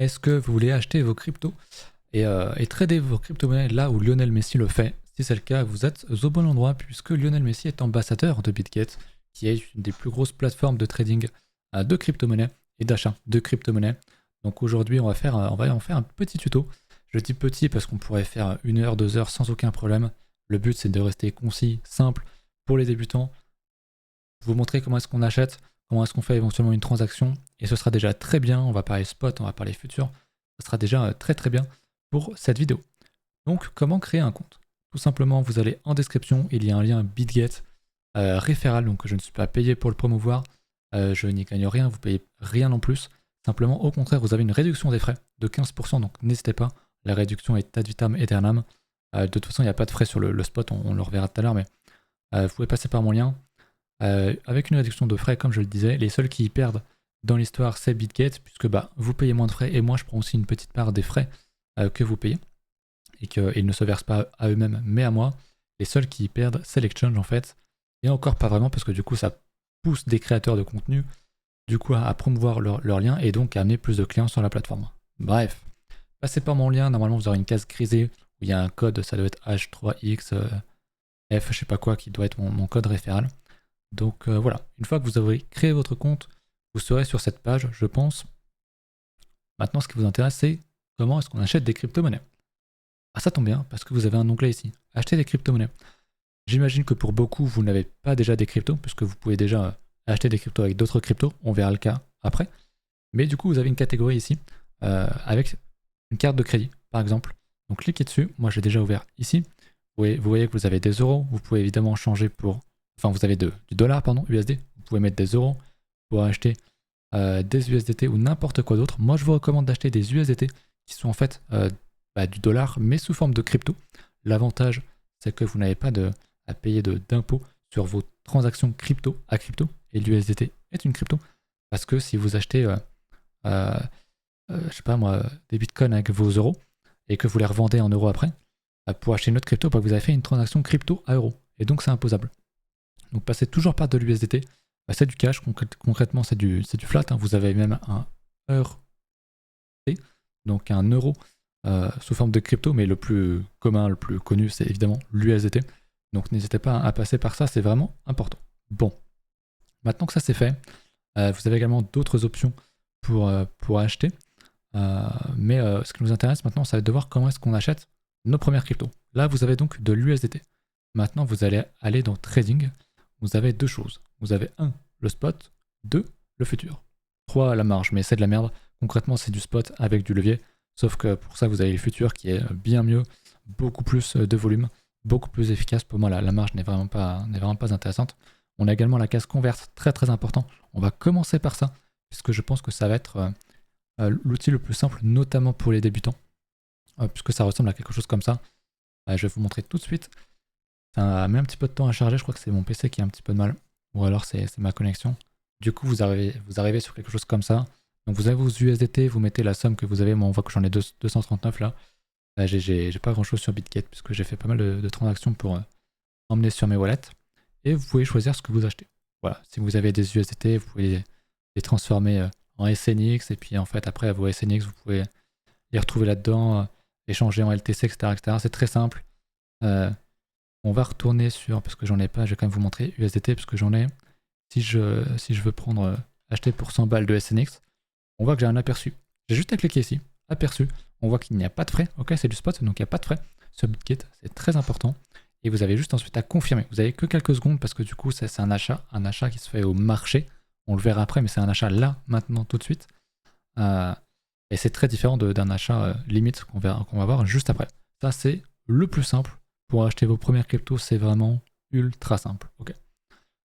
est-ce que vous voulez acheter vos cryptos et trader vos crypto-monnaies là où Lionel Messi le fait? Si c'est le cas, vous êtes au bon endroit puisque Lionel Messi est ambassadeur de BitGet, qui est une des plus grosses plateformes de trading de crypto-monnaies et d'achat de crypto-monnaies. Donc aujourd'hui, on va en faire un petit tuto. Je dis petit parce qu'on pourrait faire 1 heure, 2 heures sans aucun problème. Le but, c'est de rester concis, simple pour les débutants. Vous montrer comment est-ce qu'on achète, comment est-ce qu'on fait éventuellement une transaction, et ce sera déjà très bien. On va parler spot, on va parler futur. Ce sera déjà très très bien pour cette vidéo. Donc, comment créer un compte? Tout simplement, vous allez en description, il y a un lien BitGet référal, donc je ne suis pas payé pour le promouvoir. Je n'y gagne rien, vous payez rien en plus. Simplement, au contraire, vous avez une réduction des frais de 15%, donc n'hésitez pas. La réduction est ad vitam aeternam. De toute façon, il n'y a pas de frais sur le spot, on le reverra tout à l'heure, mais vous pouvez passer par mon lien. Avec une réduction de frais, comme je le disais, les seuls qui y perdent dans l'histoire, c'est BitGet, puisque vous payez moins de frais, et moi je prends aussi une petite part des frais que vous payez, et qu'ils ne se versent pas à eux-mêmes, mais à moi. Les seuls qui y perdent, c'est l'exchange en fait, et encore pas vraiment, parce que du coup ça pousse des créateurs de contenu du coup à promouvoir leur lien, et donc à amener plus de clients sur la plateforme. Bref, passez par mon lien, normalement vous aurez une case grisée, où il y a un code, ça doit être H3X, F je sais pas quoi, qui doit être mon code référal. Donc voilà, une fois que vous aurez créé votre compte, vous serez sur cette page, je pense. Maintenant, ce qui vous intéresse, c'est comment est-ce qu'on achète des crypto-monnaies. Ah, ça tombe bien, parce que vous avez un onglet ici, acheter des crypto-monnaies. J'imagine que pour beaucoup, vous n'avez pas déjà des cryptos, puisque vous pouvez déjà acheter des cryptos avec d'autres cryptos, on verra le cas après. Mais du coup, vous avez une catégorie ici, avec une carte de crédit, par exemple. Donc cliquez dessus, moi j'ai déjà ouvert ici. Vous voyez que vous avez des euros, vous pouvez évidemment changer pour... Enfin, vous avez du dollar, pardon, USD. Vous pouvez mettre des euros pour acheter des USDT ou n'importe quoi d'autre. Moi, je vous recommande d'acheter des USDT qui sont en fait du dollar, mais sous forme de crypto. L'avantage, c'est que vous n'avez pas à payer d'impôts sur vos transactions crypto à crypto. Et l'USDT est une crypto. Parce que si vous achetez, je sais pas moi, des bitcoins avec vos euros et que vous les revendez en euros après, pour acheter une autre crypto, vous avez fait une transaction crypto à euros. Et donc, c'est imposable. Donc passez toujours par de l'USDT, c'est du cash, concrètement c'est du flat, hein. Vous avez même un EUR, donc un euro sous forme de crypto, mais le plus commun, le plus connu, c'est évidemment l'USDT. Donc n'hésitez pas à passer par ça, c'est vraiment important. Bon, maintenant que ça c'est fait, vous avez également d'autres options pour acheter, mais ce qui nous intéresse maintenant, ça va être de voir comment est-ce qu'on achète nos premières cryptos. Là, vous avez donc de l'USDT. Maintenant, vous allez aller dans Trading. Vous avez deux choses. Vous avez 1, le spot, 2, le futur. 3, la marge, mais c'est de la merde. Concrètement, c'est du spot avec du levier. Sauf que pour ça, vous avez le futur qui est bien mieux, beaucoup plus de volume, beaucoup plus efficace. Pour moi, la marge n'est vraiment pas intéressante. On a également la case convert, très très important. On va commencer par ça, puisque je pense que ça va être l'outil le plus simple, notamment pour les débutants, puisque ça ressemble à quelque chose comme ça. Je vais vous montrer tout de suite. Ça met un petit peu de temps à charger, je crois que c'est mon PC qui a un petit peu de mal, ou alors c'est ma connexion. Du coup, vous arrivez sur quelque chose comme ça. Donc vous avez vos USDT, vous mettez la somme que vous avez. Moi, on voit que j'en ai 239 là. J'ai pas grand chose sur BitGet, puisque j'ai fait pas mal de transactions pour emmener sur mes wallets. Et vous pouvez choisir ce que vous achetez. Voilà, si vous avez des USDT, vous pouvez les transformer en SNX, et puis en fait, après vos SNX, vous pouvez les retrouver là-dedans, échanger en LTC, etc. etc. C'est très simple. On va retourner sur, parce que j'en ai pas, je vais quand même vous montrer USDT, parce que j'en ai. Si je veux prendre, acheter pour 100 balles de SNX, on voit que j'ai un aperçu. J'ai juste à cliquer ici, aperçu. On voit qu'il n'y a pas de frais. Ok, c'est du spot, donc il n'y a pas de frais sur BitGet. C'est très important. Et vous avez juste ensuite à confirmer. Vous avez que quelques secondes, parce que du coup, c'est un achat qui se fait au marché. On le verra après, mais c'est un achat là, maintenant, tout de suite. Et c'est très différent d'un achat limite qu'on va voir juste après. Ça, c'est le plus simple. Pour acheter vos premières cryptos, c'est vraiment ultra simple. Okay.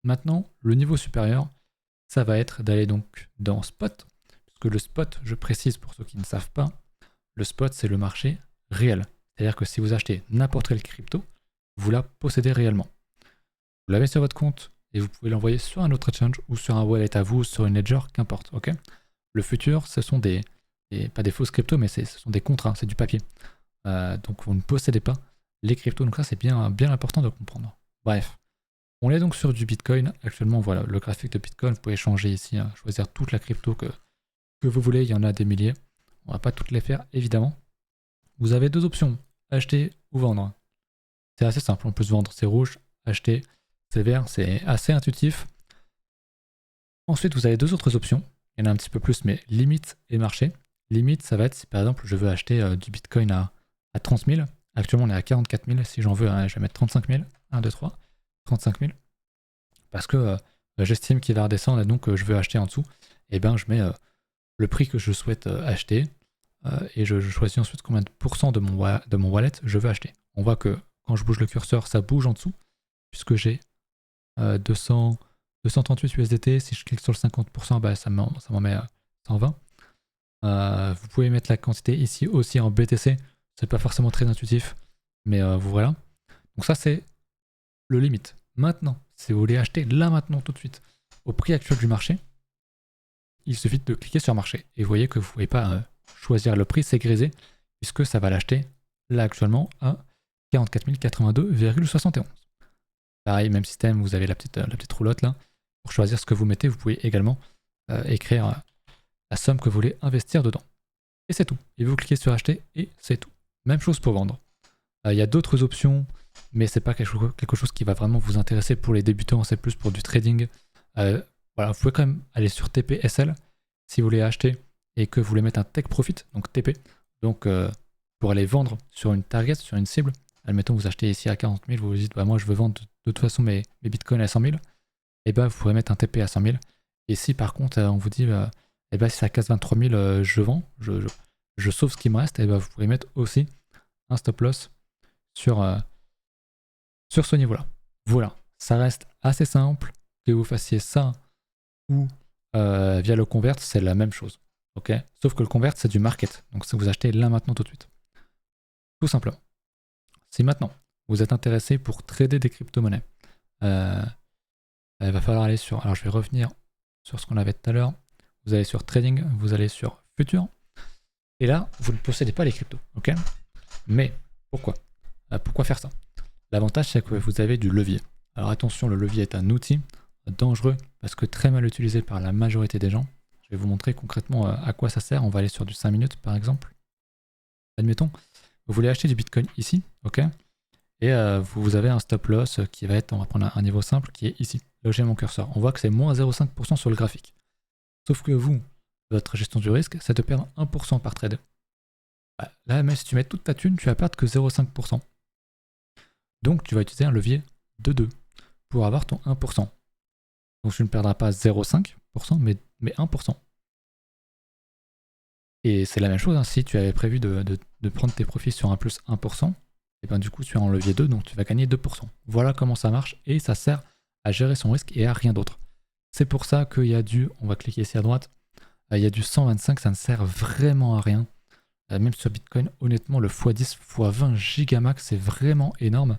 Maintenant, le niveau supérieur, ça va être d'aller donc dans Spot. Parce que le spot, je précise pour ceux qui ne savent pas, le spot, c'est le marché réel. C'est-à-dire que si vous achetez n'importe quelle crypto, vous la possédez réellement. Vous l'avez sur votre compte et vous pouvez l'envoyer sur un autre exchange ou sur un wallet à vous, sur une ledger, qu'importe. Okay. Le futur, ce sont pas des fausses cryptos, mais ce sont des contrats, c'est du papier. Donc vous ne possédez pas les cryptos, donc ça c'est bien important de comprendre. Bref, on est donc sur du Bitcoin. Actuellement, voilà, le graphique de Bitcoin, vous pouvez changer ici, choisir toute la crypto que vous voulez, il y en a des milliers. On va pas toutes les faire évidemment. Vous avez deux options, acheter ou vendre. C'est assez simple, on peut se vendre, c'est rouge, acheter, c'est vert, c'est assez intuitif. Ensuite, vous avez deux autres options. Il y en a un petit peu plus, mais limite et marché. Limite, ça va être si par exemple je veux acheter du Bitcoin à 30 000. Actuellement, on est à 44 000. Si j'en veux, je vais mettre 35 000. 1, 2, 3. 35 000. Parce que j'estime qu'il va redescendre et donc je veux acheter en dessous. Et bien, je mets le prix que je souhaite acheter et je choisis ensuite combien de pourcents de mon wallet je veux acheter. On voit que quand je bouge le curseur, ça bouge en dessous puisque j'ai 238 USDT. Si je clique sur le 50%, bah, ça m'en met 120. Vous pouvez mettre la quantité ici aussi en BTC. C'est pas forcément très intuitif, mais vous voilà. Donc ça, c'est le limite. Maintenant, si vous voulez acheter là maintenant tout de suite au prix actuel du marché, il suffit de cliquer sur marché. Et vous voyez que vous ne pouvez pas choisir le prix, c'est grisé, puisque ça va l'acheter là actuellement à 44 082,71. Pareil, même système, vous avez la petite roulotte là. Pour choisir ce que vous mettez, vous pouvez également écrire la somme que vous voulez investir dedans. Et c'est tout. Et vous cliquez sur acheter et c'est tout. Même chose pour vendre. Il y a d'autres options, mais c'est pas quelque chose qui va vraiment vous intéresser pour les débutants, c'est plus pour du trading. Voilà, vous pouvez quand même aller sur TPSL si vous voulez acheter et que vous voulez mettre un take profit, donc TP, donc pour aller vendre sur une target, sur une cible. Admettons vous achetez ici à 40 000, vous vous dites bah moi je veux vendre de toute façon mes bitcoins à 100 000, et bah vous pourrez mettre un TP à 100 000. Et si par contre on vous dit et bah si ça casse 23 000, je vends, je sauve ce qui me reste, et bah vous pourrez mettre aussi un stop loss sur ce niveau-là. Voilà, ça reste assez simple, que vous fassiez ça ou via le convert, c'est la même chose. Ok, sauf que le convert, c'est du market. Donc, si vous achetez là maintenant tout de suite. Tout simplement. Si maintenant, vous êtes intéressé pour trader des crypto-monnaies, il va falloir aller sur... Alors, je vais revenir sur ce qu'on avait tout à l'heure. Vous allez sur trading, vous allez sur futur. Et là, vous ne possédez pas les cryptos. Ok, mais pourquoi pourquoi faire ça? L'avantage, c'est que vous avez du levier. Alors, attention, le levier est un outil dangereux parce que très mal utilisé par la majorité des gens. Je vais vous montrer concrètement à quoi ça sert. On va aller sur du 5 minutes par exemple. Admettons, vous voulez acheter du Bitcoin ici, ok, et vous avez un stop loss qui va être, on va prendre un niveau simple qui est ici. Là où j'ai mon curseur. On voit que c'est moins 0,5% sur le graphique. Sauf que vous, votre gestion du risque, c'est de perdre 1% par trade. Là, même si tu mets toute ta thune, tu vas perdre que 0,5%. Donc tu vas utiliser un levier de 2 pour avoir ton 1%. Donc tu ne perdras pas 0,5%, mais 1%. Et c'est la même chose, hein, si tu avais prévu de prendre tes profits sur un plus 1%, et bien du coup tu es en levier 2, donc tu vas gagner 2%. Voilà comment ça marche, et ça sert à gérer son risque et à rien d'autre. C'est pour ça qu'il y a on va cliquer ici à droite, il y a du 125, ça ne sert vraiment à rien. Même sur Bitcoin, honnêtement, le x10, x20 gigamax, c'est vraiment énorme.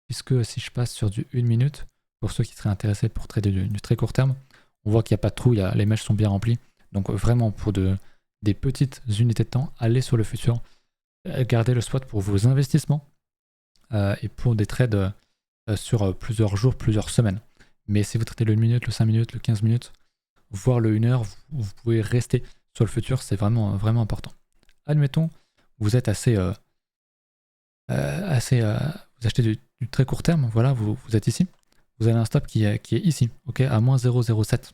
Puisque si je passe sur du 1 minute, pour ceux qui seraient intéressés pour trader du très court terme, on voit qu'il n'y a pas de trou, les mèches sont bien remplies. Donc vraiment pour des petites unités de temps, allez sur le futur, gardez le spot pour vos investissements et pour des trades sur plusieurs jours, plusieurs semaines. Mais si vous tradez le 1 minute, le 5 minutes, le 15 minutes, voire le 1 heure, vous pouvez rester sur le futur, c'est vraiment, vraiment important. Admettons, vous êtes vous achetez du très court terme, voilà, vous êtes ici, vous avez un stop qui est ici, ok, à moins 0,07.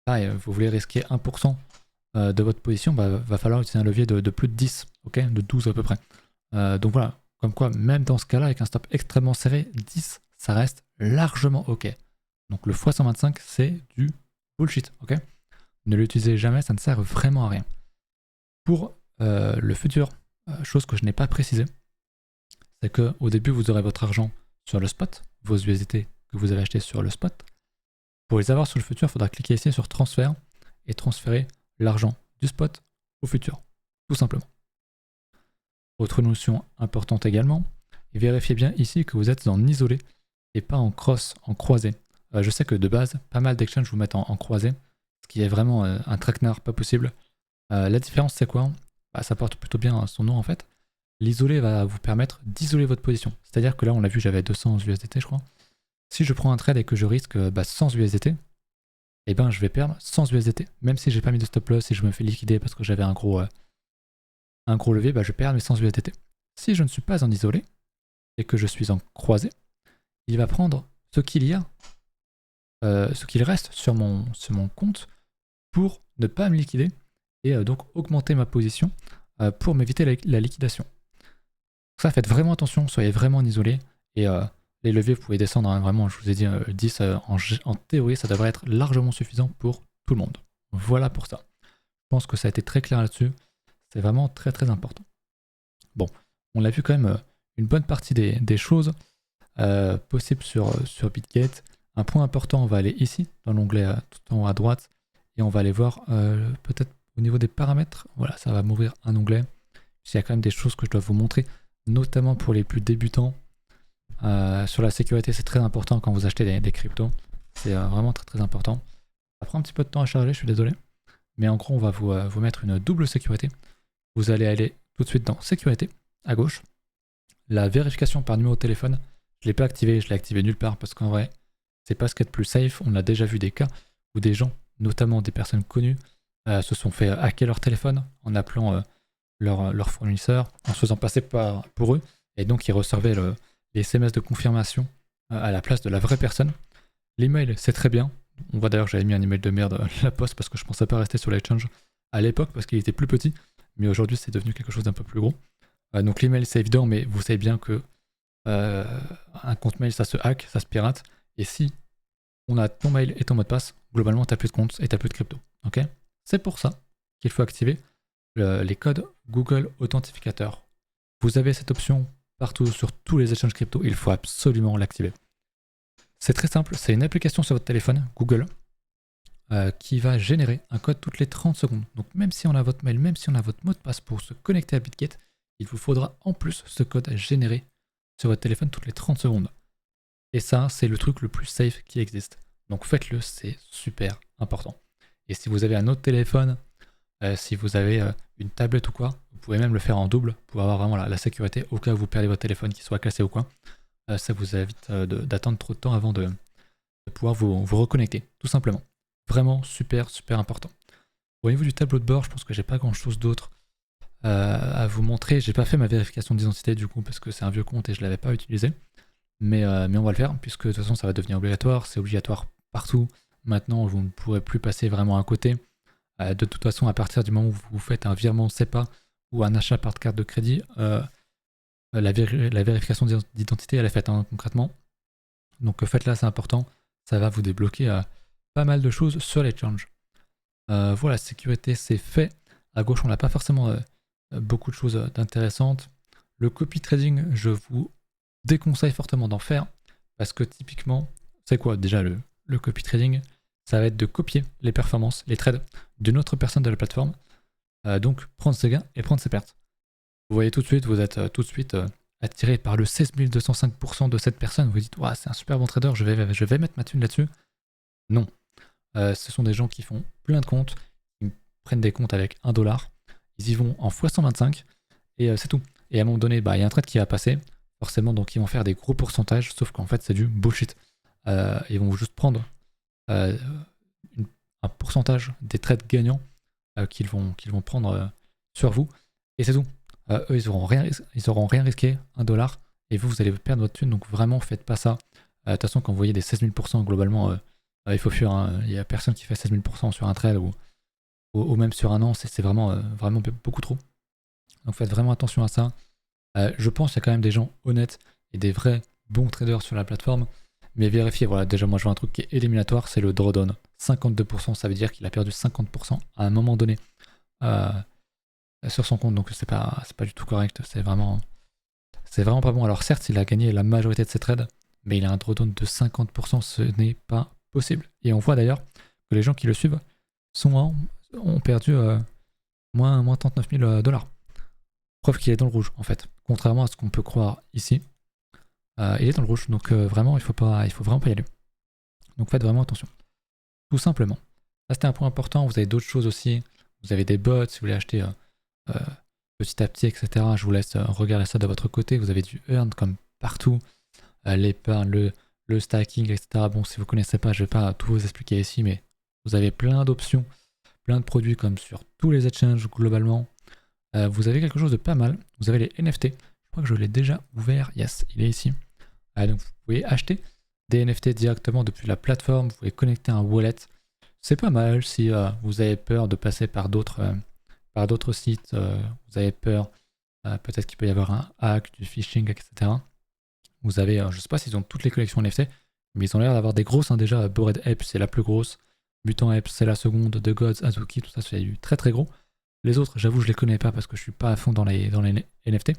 Pareil, vous voulez risquer 1% de votre position, bah, va falloir utiliser un levier de plus de 10, ok, de 12 à peu près. Donc voilà, comme quoi, même dans ce cas-là, avec un stop extrêmement serré, 10, ça reste largement ok. Donc le x125, c'est du bullshit, ok. Ne l'utilisez jamais, ça ne sert vraiment à rien. Pour le futur, chose que je n'ai pas précisé, c'est qu'au début, vous aurez votre argent sur le spot, vos USDT que vous avez achetés sur le spot. Pour les avoir sur le futur, il faudra cliquer ici sur transfert et transférer l'argent du spot au futur, tout simplement. Autre notion importante également, vérifiez bien ici que vous êtes en isolé et pas en cross, en croisé. Je sais que de base, pas mal d'exchanges vous mettent en croisé, ce qui est vraiment un traquenard pas possible. La différence, c'est quoi? Ça porte plutôt bien son nom en fait. L'isolé va vous permettre d'isoler votre position. C'est-à-dire que là, on l'a vu, j'avais 200 USDT, je crois. Si je prends un trade et que je risque 100 USDT, eh ben, je vais perdre 100 USDT. Même si j'ai pas mis de stop loss et je me fais liquider parce que j'avais un gros un gros levier, je perds mes 100 USDT. Si je ne suis pas en isolé et que je suis en croisé, il va prendre ce qu'il y a, ce qu'il reste sur mon compte pour ne pas me liquider et donc augmenter ma position pour m'éviter la liquidation. Donc ça, faites vraiment attention, soyez vraiment en isolé et les leviers, vous pouvez descendre, hein, vraiment, je vous ai dit 10 en théorie, ça devrait être largement suffisant pour tout le monde. Voilà pour ça. Je pense que ça a été très clair là-dessus. C'est vraiment très très important. Bon, on a vu quand même une bonne partie des choses possibles sur Bitget. Un point important, on va aller ici, dans l'onglet tout en haut à droite, et on va aller voir peut-être au niveau des paramètres. Voilà, ça va m'ouvrir un onglet. Il y a quand même des choses que je dois vous montrer, notamment pour les plus débutants. Sur la sécurité, c'est très important quand vous achetez des cryptos. C'est vraiment très très important. Ça prend un petit peu de temps à charger, je suis désolé. Mais en gros, on va vous mettre une double sécurité. Vous allez aller tout de suite dans sécurité, à gauche. La vérification par numéro de téléphone, je ne l'ai pas activé, je l'ai activé nulle part parce qu'en vrai, c'est pas ce qu'il y a de plus safe. On a déjà vu des cas où des gens, notamment des personnes connues, se sont fait hacker leur téléphone en appelant leur fournisseur, en se faisant passer pour eux. Et donc, ils recevaient les SMS de confirmation à la place de la vraie personne. L'email, c'est très bien. On voit d'ailleurs que j'avais mis un email de merde à la poste parce que je pensais pas rester sur l'exchange à l'époque parce qu'il était plus petit. Mais aujourd'hui, c'est devenu quelque chose d'un peu plus gros. Donc l'email, c'est évident, mais vous savez bien que un compte mail, ça se hack, ça se pirate. Et si on a ton mail et ton mot de passe, globalement, tu n'as plus de compte et tu n'as plus de crypto. Okay, c'est pour ça qu'il faut activer les codes Google Authentificator. Vous avez cette option partout sur tous les échanges crypto, il faut absolument l'activer. C'est très simple, c'est une application sur votre téléphone, Google, qui va générer un code toutes les 30 secondes. Donc même si on a votre mail, même si on a votre mot de passe pour se connecter à Bitget, il vous faudra en plus ce code généré sur votre téléphone toutes les 30 secondes. Et ça, c'est le truc le plus safe qui existe. Donc faites-le, c'est super important. Et si vous avez un autre téléphone, si vous avez une tablette ou quoi, vous pouvez même le faire en double pour avoir vraiment la sécurité au cas où vous perdez votre téléphone qui soit cassé ou quoi. Ça vous évite d'attendre trop de temps avant de pouvoir vous reconnecter, tout simplement. Vraiment super super important. Au niveau du tableau de bord, je pense que j'ai pas grand chose d'autre à vous montrer. J'ai pas fait ma vérification d'identité du coup parce que c'est un vieux compte et je l'avais pas utilisé. Mais on va le faire puisque de toute façon ça va devenir obligatoire. C'est obligatoire partout. Maintenant vous ne pourrez plus passer vraiment à côté. De toute façon à partir du moment où vous faites un virement SEPA ou un achat par carte de crédit, la vérification d'identité elle est faite hein, concrètement. Donc faites-la, c'est important. Ça va vous débloquer pas mal de choses sur l'exchange. Voilà, sécurité c'est fait. À gauche on n'a pas forcément beaucoup de choses intéressantes. Le copy trading, je vous déconseille fortement d'en faire parce que typiquement, c'est quoi déjà le copy trading? Ça va être de copier les performances, les trades d'une autre personne de la plateforme. Donc prendre ses gains et prendre ses pertes. Vous voyez tout de suite, vous êtes tout de suite attiré par le 16 205% de cette personne. Vous dites, ouais, c'est un super bon trader, je vais mettre ma thune là-dessus. Non. Ce sont des gens qui font plein de comptes, qui prennent des comptes avec $1, ils y vont en x125 et c'est tout. Et à un moment donné, il y a un trade qui va passer, forcément, donc ils vont faire des gros pourcentages, sauf qu'en fait c'est du bullshit. Ils vont juste prendre un pourcentage des trades gagnants qu'ils vont prendre sur vous, et c'est tout. Eux, ils auront rien risqué, $1, et vous allez perdre votre thune, donc vraiment faites pas ça. De toute façon, quand vous voyez des 16 000% globalement, il faut fuir, hein. Il n'y a personne qui fait 16 000% sur un trade ou même sur un an, c'est vraiment beaucoup trop. Donc faites vraiment attention à ça. Je pense qu'il y a quand même des gens honnêtes et des vrais bons traders sur la plateforme, mais vérifiez, voilà, déjà moi je vois un truc qui est éliminatoire, c'est le drawdown. 52%, ça veut dire qu'il a perdu 50% à un moment donné sur son compte, donc c'est pas du tout correct, c'est vraiment pas bon. Alors certes, il a gagné la majorité de ses trades, mais il a un drawdown de 50%, ce n'est pas possible. Et on voit d'ailleurs que les gens qui le suivent ont perdu moins 39 000 $. Preuve qu'il est dans le rouge en fait, contrairement à ce qu'on peut croire ici. Il est dans le rouge, donc vraiment il faut vraiment pas y aller. Donc faites vraiment attention. Tout simplement. Ça c'était un point important, vous avez d'autres choses aussi. Vous avez des bots, si vous voulez acheter petit à petit, etc. Je vous laisse regarder ça de votre côté. Vous avez du earn comme partout. L'épargne, le stacking, etc. Bon, si vous ne connaissez pas, je ne vais pas tout vous expliquer ici, mais vous avez plein d'options, plein de produits comme sur tous les exchanges globalement. vous avez quelque chose de pas mal. Vous avez les NFT. Je crois que je l'ai déjà ouvert. Yes, il est ici. Donc vous pouvez acheter des NFT directement depuis la plateforme. Vous pouvez connecter un wallet. C'est pas mal si vous avez peur de passer par d'autres sites. Vous avez peur, peut-être qu'il peut y avoir un hack, du phishing, etc. Vous avez, je sais pas s'ils ont toutes les collections NFT, mais ils ont l'air d'avoir des grosses. Déjà, Bored Ape, c'est la plus grosse. Mutant Ape, c'est la seconde. The Gods, Azuki, tout ça, c'est du très très gros. Les autres, j'avoue, je les connais pas parce que je suis pas à fond dans les NFT,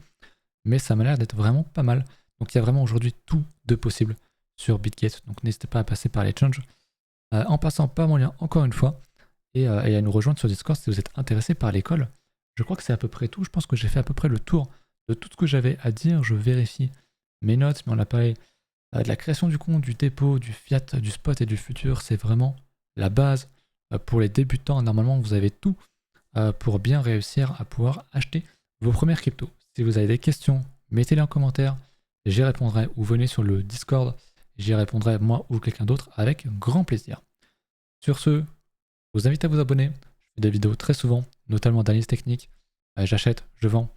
mais ça m'a l'air d'être vraiment pas mal. Donc il y a vraiment aujourd'hui tout de possible sur BitGate, donc n'hésitez pas à passer par les changes. En passant par mon lien encore une fois, et à nous rejoindre sur Discord si vous êtes intéressé par l'école. Je crois que c'est à peu près tout, je pense que j'ai fait à peu près le tour de tout ce que j'avais à dire. Je vérifie mes notes, mais on a parlé de la création du compte, du dépôt, du fiat, du spot et du futur. C'est vraiment la base pour les débutants. Normalement, vous avez tout pour bien réussir à pouvoir acheter vos premières cryptos. Si vous avez des questions, mettez-les en commentaire, j'y répondrai, ou venez sur le Discord, j'y répondrai moi ou quelqu'un d'autre avec grand plaisir. Sur ce, je vous invite à vous abonner, je fais des vidéos très souvent, notamment d'analyse technique, j'achète, je vends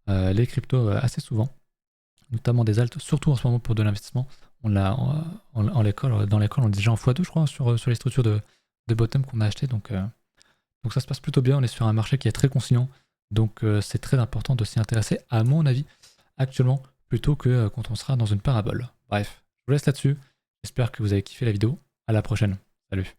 les cryptos assez souvent, notamment des alts, surtout en ce moment pour de l'investissement. On l'a dans l'école, on est déjà en x2 je crois sur les structures de bottom qu'on a acheté, donc ça se passe plutôt bien. On est sur un marché qui est très conciliant, donc c'est très important de s'y intéresser, à mon avis, actuellement, plutôt que quand on sera dans une parabole. Bref, je vous laisse là-dessus. J'espère que vous avez kiffé la vidéo. À la prochaine. Salut.